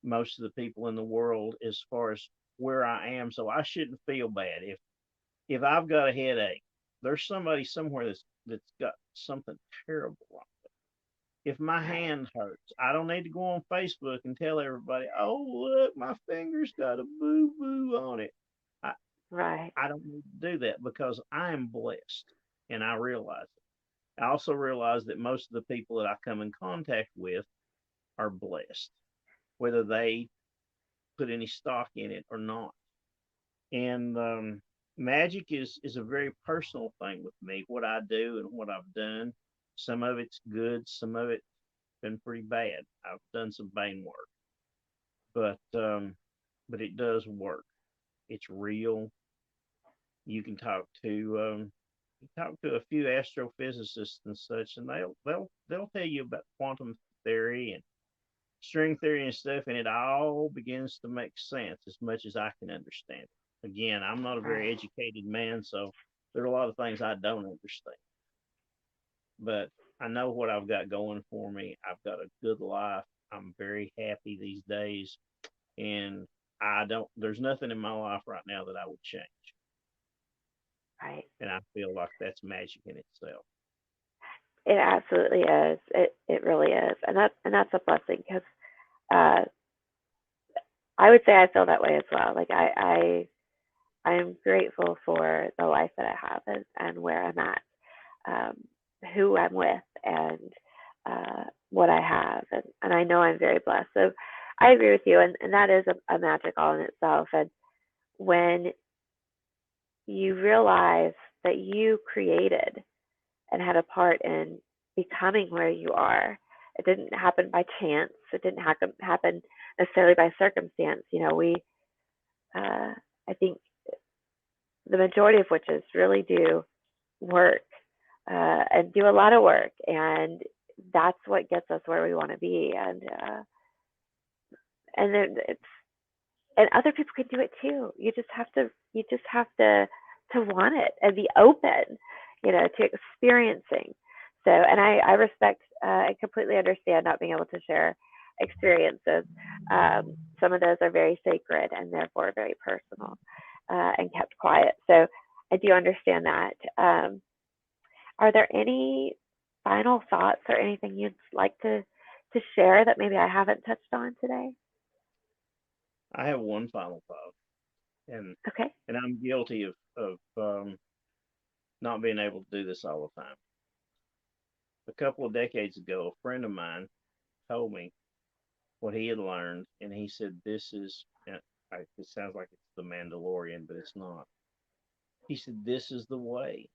B: most of the people in the world as far as where I am. So I shouldn't feel bad if I've got a headache. There's somebody somewhere that's got something terrible wrong. If my
A: Right.
B: hand hurts, I don't need to go on Facebook and tell everybody, "Oh, look, my finger's got a boo boo on it." I
A: Right.
B: I don't need to do that because I am blessed, and I realize it. I also realize that most of the people that I come in contact with are blessed, whether they put any stock in it or not. And magic is a very personal thing with me. What I do and what I've done, some of it's good, some of it's been pretty bad. I've done some bane work, but it does work. It's real. You can talk to a few astrophysicists and such, and they'll tell you about quantum theory and string theory and stuff, and it all begins to make sense as much as I can understand it. Again, I'm not a very
A: Right.
B: educated man, so there are a lot of things I don't understand, but I know what I've got going for me. I've got a good life. I'm very happy these days, and I don't. There's nothing in my life right now that I would change,
A: Right.
B: and I feel like that's magic in itself.
A: It absolutely is. It really is, and that's a blessing because uh, I would say I feel that way as well. Like I am grateful for the life that I have, and where I'm at, um, who I'm with, and what I have, and I know I'm very blessed. So I agree with you, and that is a magic all in itself. And when you realize that you created and had a part in becoming where you are. It didn't happen by chance. It didn't happen necessarily by circumstance. I think the majority of witches really do work and do a lot of work, and that's what gets us where we want to be. And then and other people can do it too. You just have to want it and be open, to experiencing. So, and I respect and completely understand not being able to share experiences. Some of those are very sacred and therefore very personal, and kept quiet. So I do understand that. Are there any final thoughts or anything you'd like to share that maybe I haven't touched on today?
B: I have one final thought, and
A: Okay.
B: I'm guilty of not being able to do this all the time. A couple of decades ago, a friend of mine told me what he had learned, and he said, "This is." It sounds like it's the Mandalorian, but it's not. He said, "This is the way,"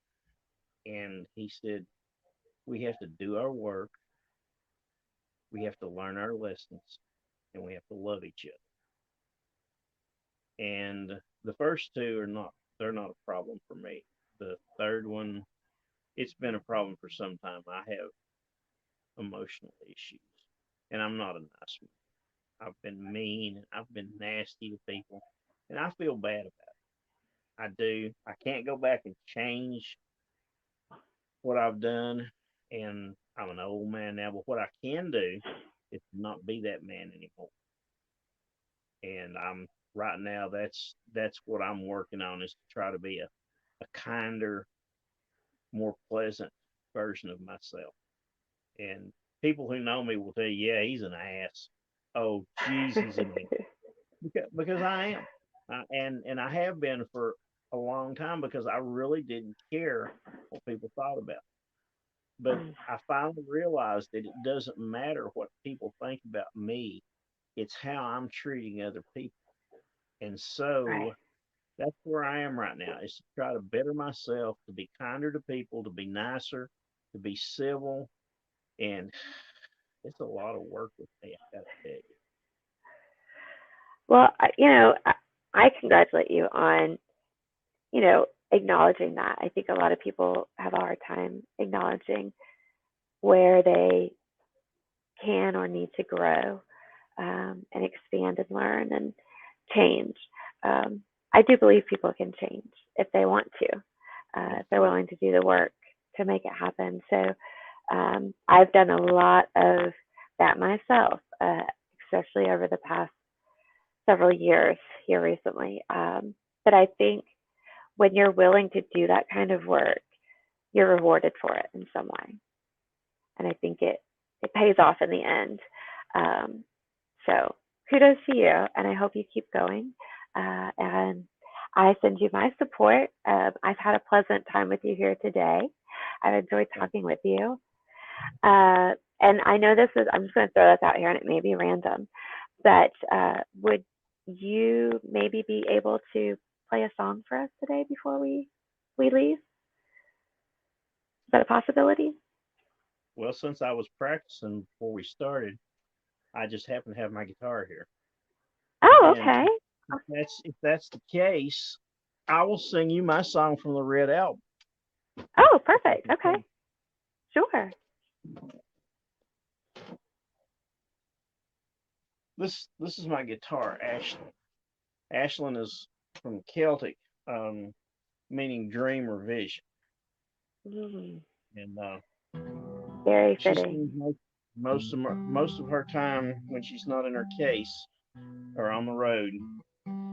B: and he said, "We have to do our work, we have to learn our lessons, and we have to love each other." And the first two they're not a problem for me. The third one, it's been a problem for some time. I have emotional issues, and I'm not a nice man. I've been mean, I've been nasty to people, and I feel bad about it. I do. I can't go back and change what I've done, and I'm an old man now, but what I can do is not be that man anymore. And I'm right now that's what I'm working on, is to try to be a kinder, more pleasant version of myself. And people who know me will tell you, yeah, he's an ass. Oh, geez, he's an ass. Because I am. And I have been for a long time, because I really didn't care what people thought about. But I finally realized that it doesn't matter what people think about me. It's how I'm treating other people. And
A: Right.
B: so that's where I am right now, is to try to better myself, to be kinder to people, to be nicer, to be civil. And it's a lot of work with me, I gotta tell you.
A: Well, I congratulate you on, acknowledging that. I think a lot of people have a hard time acknowledging where they can or need to grow, and expand and learn and change. I do believe people can change if they want to, if they're
B: Absolutely.
A: willing to do the work to make it happen. So I've done a lot of that myself, especially over the past several years here recently. But I think when you're willing to do that kind of work, you're rewarded for it in some way, and I think it pays off in the end. Um, so kudos to you, and I hope you keep going. And I send you my support. I've had a pleasant time with you here today. I've enjoyed talking with you. And I know this is, I'm just going to throw this out here, and it may be random, but would you maybe be able to play a song for us today before we leave? Is that a possibility?
B: Well, since I was practicing before we started, I just happen to have my guitar here.
A: Oh,
B: And
A: okay.
B: if that's the case, I will sing you my song from the Red Album.
A: Oh, perfect. Okay, sure.
B: This is my guitar, Ashlyn. Ashlyn is from Celtic, meaning dream or vision.
A: Mm,
B: And
A: very
B: she
A: fitting.
B: spends most of her time when she's not in her case or on the road.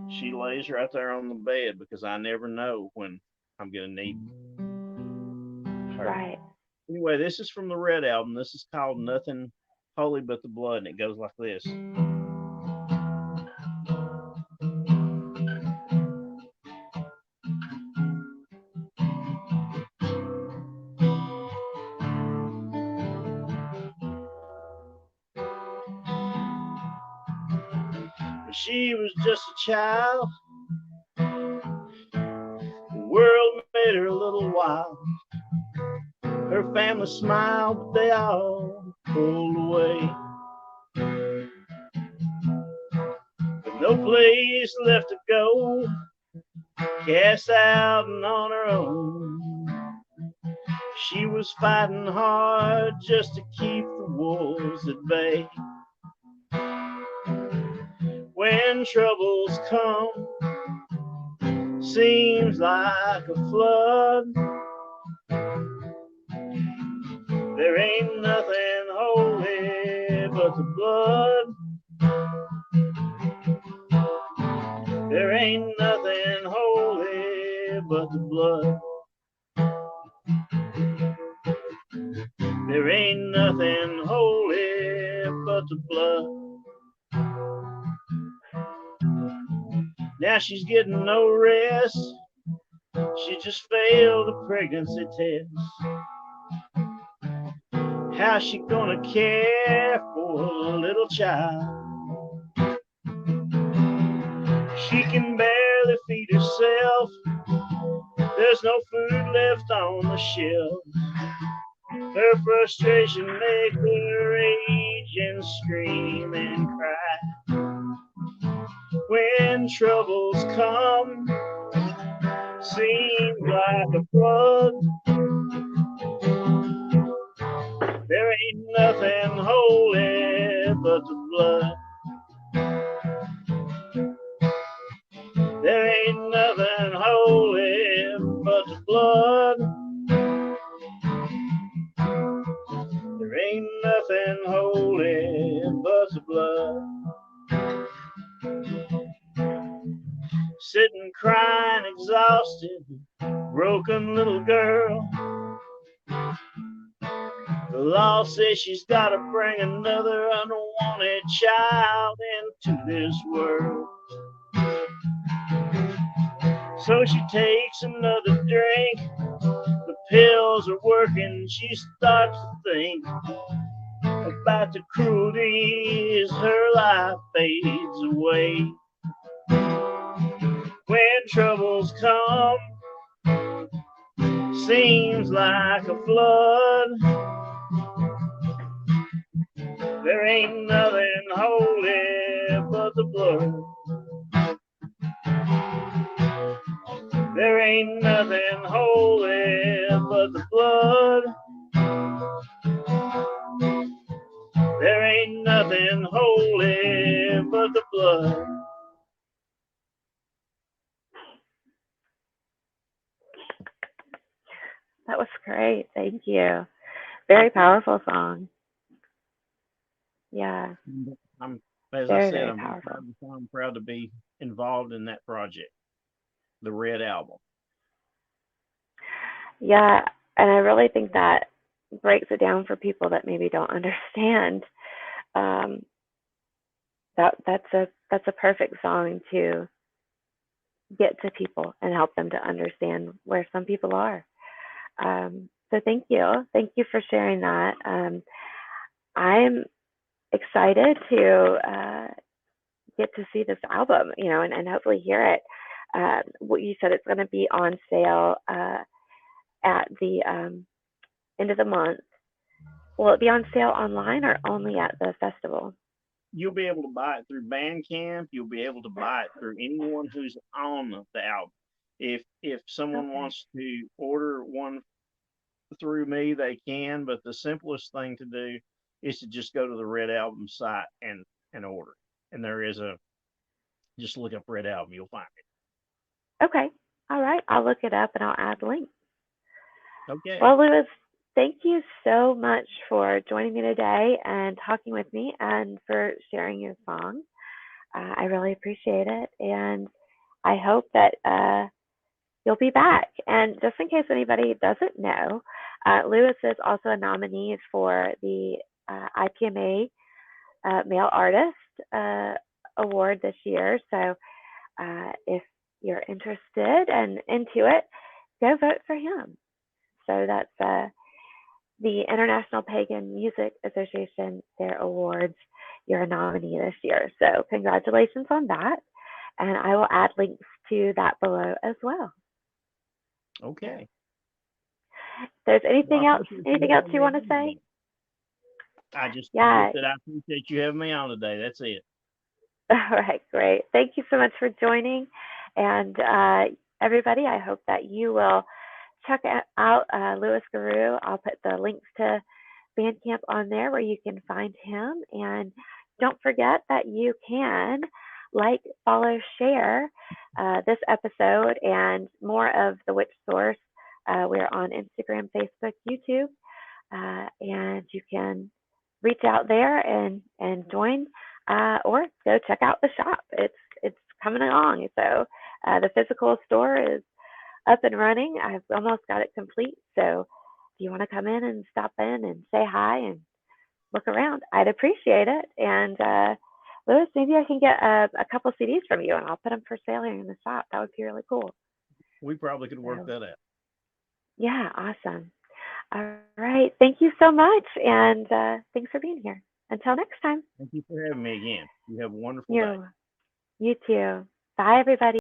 B: She lays right there on the bed, because I never know when I'm gonna need her.
A: Right.
B: Anyway, this is from the Red Album. This is called Nothing Holy But the Blood, and it goes like this. When she was just a child, the world made her a little wild. Her family smiled, but they all pulled away. With no place left to go, cast out and on her own. She was fighting hard just to keep the wolves at bay. When troubles come, seems like a flood. There ain't nothing holy but the blood. There ain't nothing holy but the blood. There ain't nothing holy but the blood. Now she's getting no rest. She just failed a pregnancy test. How's she gonna care for a little child? She can barely feed herself. There's no food left on the shelf. Her frustration makes her rage and scream and cry. When troubles come, seems like a flood. There ain't nothing holy but the blood. There ain't nothing holy but the blood. There ain't nothing holy but the blood. Sitting crying, exhausted, broken little girl. The law says she's got to bring another unwanted child into this world. So she takes another drink. The pills are working. She starts to think about the cruelty as her life fades away. When troubles come, seems like a flood. There ain't nothing holy but the blood. There ain't nothing holy but the blood. There ain't nothing holy but the blood.
A: That was great. Thank you. Very powerful song. Yeah,
B: As I
A: very,
B: said,
A: very
B: I'm
A: powerful.
B: proud to be involved in that project, the Red Album.
A: Yeah, and I really think that breaks it down for people that maybe don't understand. Um, that's a perfect song to get to people and help them to understand where some people are. So thank you for sharing that. I'm excited to get to see this album, and hopefully hear it. What you said, it's going to be on sale at the end of the month. Will it be on sale online or only at the festival?
B: You'll be able to buy it through Bandcamp. You'll be able to buy it through anyone who's on the album. If someone
A: Okay.
B: wants to order one through me, they can. But the simplest thing to do is to just go to the Red Album site and order. And there is a just look up Red Album, you'll find
A: Okay. All right. I'll look it up and I'll add links.
B: it. Okay.
A: Well, Lewis, thank you so much for joining me today and talking with me and for sharing your song. I really appreciate it. And I hope that you'll be back. And just in case anybody doesn't know, Lewis is also a nominee for the IPMA Male Artist Award this year. So if you're interested and into it, go vote for him. So that's the International Pagan Music Association, their awards. You're a nominee this year. So congratulations on that. And I will add links to that below as well.
B: Okay.
A: If there's
B: Well,
A: anything else you want to say? Yeah.
B: Just that I appreciate you having me on today. That's it.
A: All right, great. Thank you so much for joining. And everybody, I hope that you will check out Louis Garou. I'll put the links to Bandcamp on there where you can find him. And don't forget that you can like, follow, share this episode and more of the Witch Source. We're on Instagram, Facebook, YouTube, and you can reach out there and join or go check out the shop. It's coming along. So the physical store is up and running. I've almost got it complete. So if you want to come in and stop in and say hi and look around, I'd appreciate it. And Louis, maybe I can get a couple CDs from you and I'll put them for sale here in the shop. That would be really cool.
B: We probably could work that out.
A: Yeah, awesome. All right. Thank you so much. And thanks for being here. Until next time.
B: Thank you for having me again. You have a wonderful day.
A: You too. Bye, everybody.